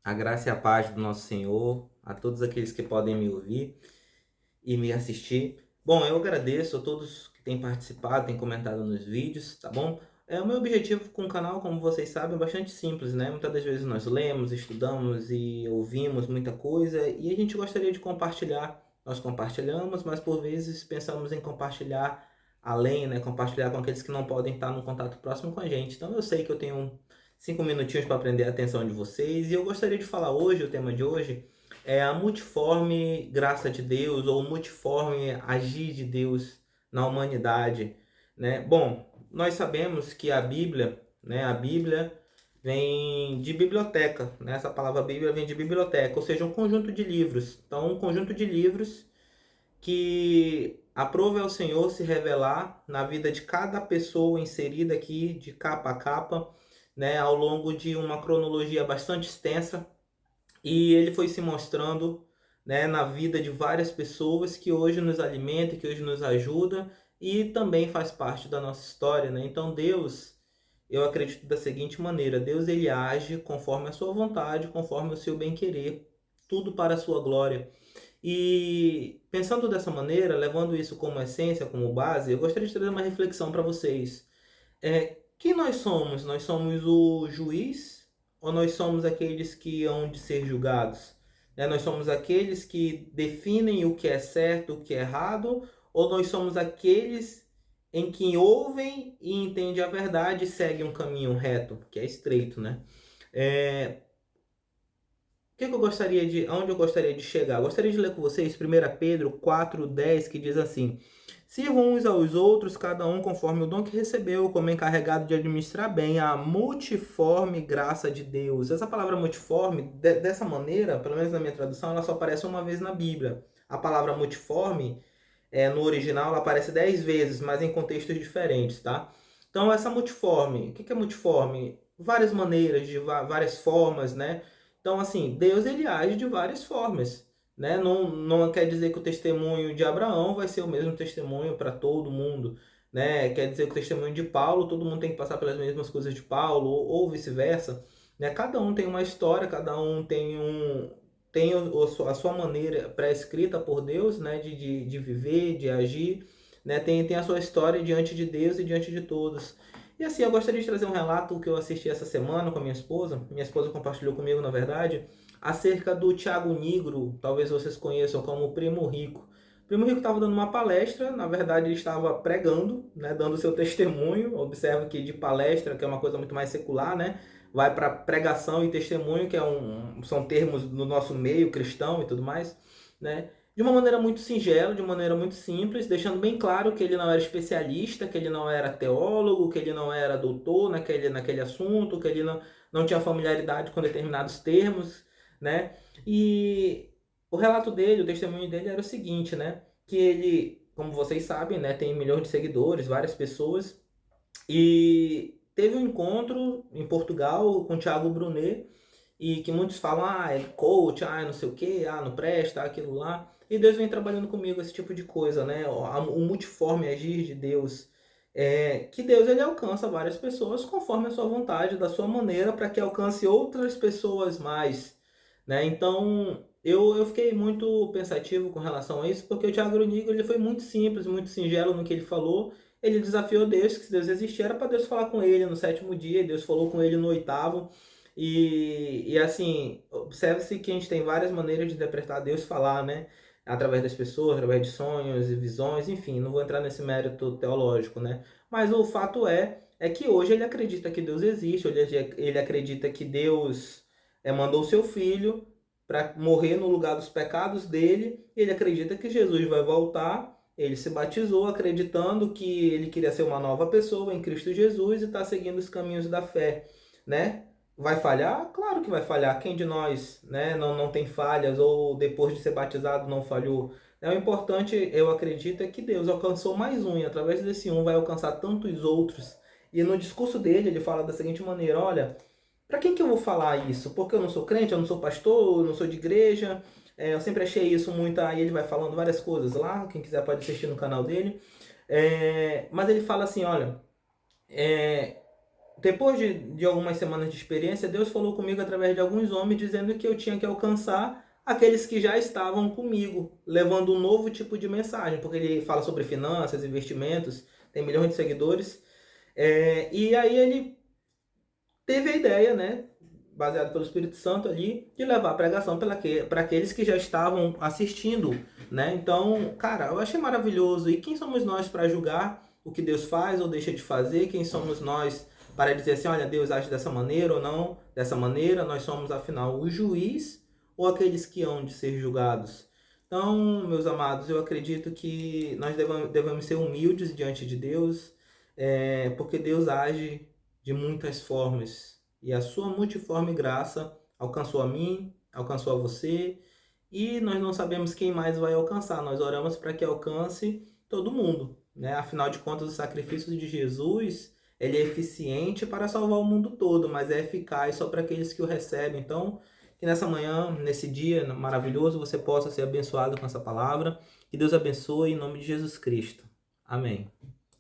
A graça e a paz do nosso Senhor, a todos aqueles que podem me ouvir e me assistir. Bom, eu agradeço a todos que têm participado, têm comentado nos vídeos, tá bom? O meu objetivo com o canal, como vocês sabem, é bastante simples, né? Muitas das vezes nós lemos, estudamos e ouvimos muita coisa e a gente gostaria de compartilhar. Nós compartilhamos, mas por vezes pensamos em compartilhar além, né? Compartilhar com aqueles que não podem estar no contato próximo com a gente. Então eu sei que eu tenho 5 minutinhos para prender a atenção de vocês e eu gostaria de falar hoje, o tema de hoje é a multiforme graça de Deus ou multiforme agir de Deus na humanidade, né? Bom, nós sabemos que a Bíblia, né, a Bíblia vem de biblioteca, né? Essa palavra Bíblia vem de biblioteca, ou seja, um conjunto de livros. Então, um conjunto de livros que aprove ao Senhor se revelar na vida de cada pessoa inserida aqui, de capa a capa, né, ao longo de uma cronologia bastante extensa, e ele foi se mostrando, né, na vida de várias pessoas que hoje nos alimenta, que hoje nos ajuda e também faz parte da nossa história, né? Então Deus, eu acredito da seguinte maneira: Deus ele age conforme a sua vontade, conforme o seu bem-querer, tudo para a sua glória. E pensando dessa maneira, levando isso como essência, como base, eu gostaria de trazer uma reflexão para vocês. Quem nós somos? Nós somos o juiz ou nós somos aqueles que hão de ser julgados? Nós somos aqueles que definem o que é certo, o que é errado, ou nós somos aqueles em que ouvem e entendem a verdade e seguem um caminho reto, que é estreito, né? É, aonde eu gostaria de chegar? Eu gostaria de ler com vocês 1 Pedro 4:10, que diz assim: Sirvam uns aos outros, cada um conforme o dom que recebeu, como encarregado de administrar bem a multiforme graça de Deus. Essa palavra multiforme, dessa maneira, pelo menos na minha tradução, ela só aparece uma vez na Bíblia. A palavra multiforme, no original, ela aparece 10 vezes, mas em contextos diferentes, tá? Então, essa multiforme, o que é multiforme? Várias maneiras, de várias formas, né? Então, assim, Deus ele age de várias formas, né? Não quer dizer que o testemunho de Abraão vai ser o mesmo testemunho para todo mundo, né? Quer dizer que o testemunho de Paulo, todo mundo tem que passar pelas mesmas coisas de Paulo, ou vice-versa, né? Cada um tem uma história, cada um tem a sua maneira pré-escrita por Deus, né? De viver, de agir, né? Tem a sua história diante de Deus e diante de todos. E assim, eu gostaria de trazer um relato que eu assisti essa semana com a minha esposa. Minha esposa compartilhou comigo, na verdade, acerca do Thiago Nigro, talvez vocês conheçam como o Primo Rico. O Primo Rico estava dando uma palestra, na verdade ele estava pregando, né, dando seu testemunho. Observe que de palestra, que é uma coisa muito mais secular, né, vai para pregação e testemunho, que são termos no nosso meio cristão e tudo mais, né? De uma maneira muito singela, de uma maneira muito simples, deixando bem claro que ele não era especialista, que ele não era teólogo, que ele não era doutor naquele assunto, que ele não tinha familiaridade com determinados termos, né? E o relato dele, o testemunho dele era o seguinte, né? Que ele, como vocês sabem, né, tem milhões de seguidores, várias pessoas, e teve um encontro em Portugal com o Thiago Brunet, e que muitos falam, é coach, não sei o que, não presta, aquilo lá. E Deus vem trabalhando comigo esse tipo de coisa, né? O multiforme agir de Deus. Que Deus ele alcança várias pessoas conforme a sua vontade, da sua maneira, para que alcance outras pessoas mais, né? Então, eu fiquei muito pensativo com relação a isso, porque o Thiago Brunigo, ele foi muito simples, muito singelo no que ele falou. Ele desafiou Deus, que se Deus existia, era para Deus falar com ele no sétimo dia, e Deus falou com ele no oitavo. E assim, observe-se que a gente tem várias maneiras de interpretar Deus falar, né? Através das pessoas, através de sonhos e visões, enfim, não vou entrar nesse mérito teológico, né? Mas o fato é que hoje ele acredita que Deus existe, ele acredita que Deus mandou o seu filho para morrer no lugar dos pecados dele, ele acredita que Jesus vai voltar, ele se batizou acreditando que ele queria ser uma nova pessoa em Cristo Jesus e está seguindo os caminhos da fé, né? Vai falhar? Claro que vai falhar. Quem de nós, né, não tem falhas ou depois de ser batizado não falhou? O importante, eu acredito, é que Deus alcançou mais um e através desse um vai alcançar tantos outros. E no discurso dele, ele fala da seguinte maneira: olha, para quem que eu vou falar isso? Porque eu não sou crente, eu não sou pastor, eu não sou de igreja. Eu sempre achei isso muito. Aí ele vai falando várias coisas lá. Quem quiser pode assistir no canal dele. Mas ele fala assim: olha, é, depois de algumas semanas de experiência, Deus falou comigo através de alguns homens, dizendo que eu tinha que alcançar aqueles que já estavam comigo, levando um novo tipo de mensagem, porque ele fala sobre finanças, investimentos, tem milhões de seguidores. E aí ele teve a ideia, né, baseado pelo Espírito Santo ali, de levar a pregação para aqueles que já estavam assistindo, né? Então, cara, eu achei maravilhoso. E quem somos nós para julgar o que Deus faz ou deixa de fazer? Quem somos nós para dizer assim, olha, Deus age dessa maneira ou não dessa maneira? Nós somos, afinal, o juiz ou aqueles que hão de ser julgados? Então, meus amados, eu acredito que nós devemos ser humildes diante de Deus, porque Deus age de muitas formas. E a sua multiforme graça alcançou a mim, alcançou a você, e nós não sabemos quem mais vai alcançar. Nós oramos para que alcance todo mundo, né? Afinal de contas, o sacrifício de Jesus, ele é eficiente para salvar o mundo todo, mas é eficaz só para aqueles que o recebem. Então, que nessa manhã, nesse dia maravilhoso, você possa ser abençoado com essa palavra. Que Deus abençoe em nome de Jesus Cristo. Amém.